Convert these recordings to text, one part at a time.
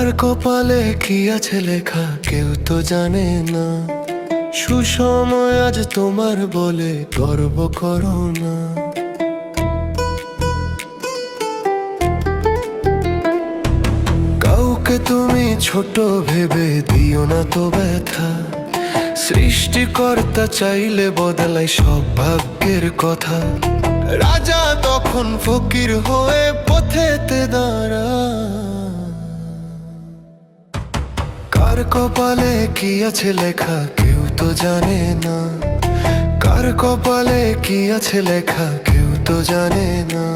কার কপালে কি আছে লেখা কেউ তো জানে না। সুসময় আজ তোমার বলে গর্ব করো না। কাউকে তুমি ছোট ভেবে দিও না তো ব্যথা। সৃষ্টিকর্তা চাইলে বদলায় সব ভাগ্যের কথা। রাজা তখন ফকির হয়ে পথেতে দাঁড়ায়। কার কপালে কি আছে লেখা কেউ তো জানে না। কার কপালে কি আছে লেখা কেউ তো জানে না।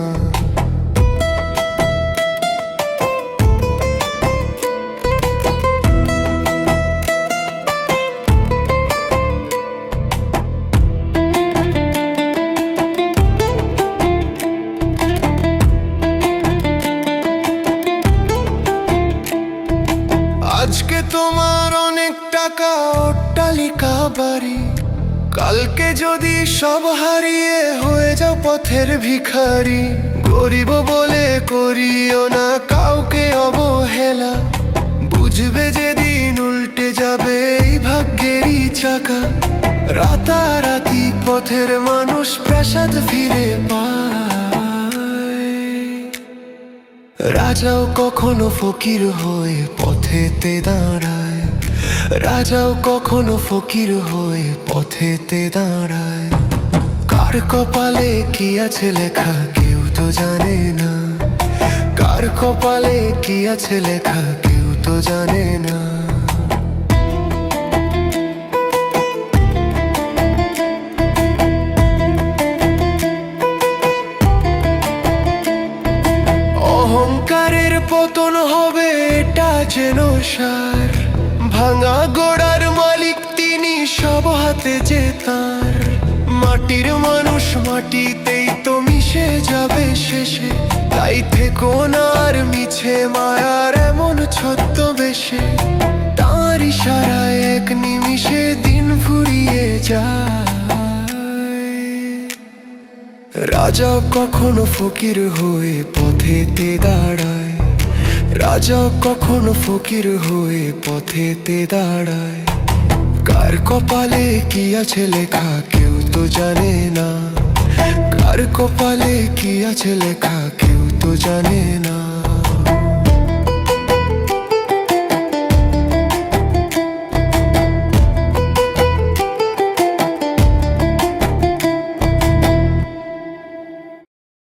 আজকে তোমার অনেক টাকা অট্টালিকা বাড়ি, কালকে যদি সব হারিয়ে হয়ে যাও পথের ভিখারি। গরিব বলে করিও না কাউকে অবহেলা, বুঝবে যেদিন উল্টে যাবে এই ভাগ্যেরই চাকা। রাতারাতি পথের মানুষ প্রাসাদ ফিরে পায়। রাজাও কখনো ফকির হয়ে পথেতে দাঁড়ায়। রাজাও কখনো ফকির হয়ে পথেতে দাঁড়ায়। কার কপালে কি আছে লেখা কেউ তো জানে না। কার কপালে কি আছে লেখা কেউ তো জানে না। অহংকারের পতন হবে এটা যেন সার। ভাঙা গোড়ার মালিক তিনি সব হাতে যে তার। মাটির মানুষ মাটিতেই তো মিশে যাবে শেষে, তাই থেকো না আর মিছে মায়ার এমন ছদ্মবেশে। তার ইশারায় এক নিমিষে দিন ফুরিয়ে যায়। রাজা কখনো ফকির হয়ে পথেতে দাঁড়ায়। রাজা কখনো ফকির হয়ে পথেতে দাঁড়ায়। কার কপালে কি আছে লেখা কেউ তো জানে না। কার কপালে কি আছে লেখা কেউ তো জানে না।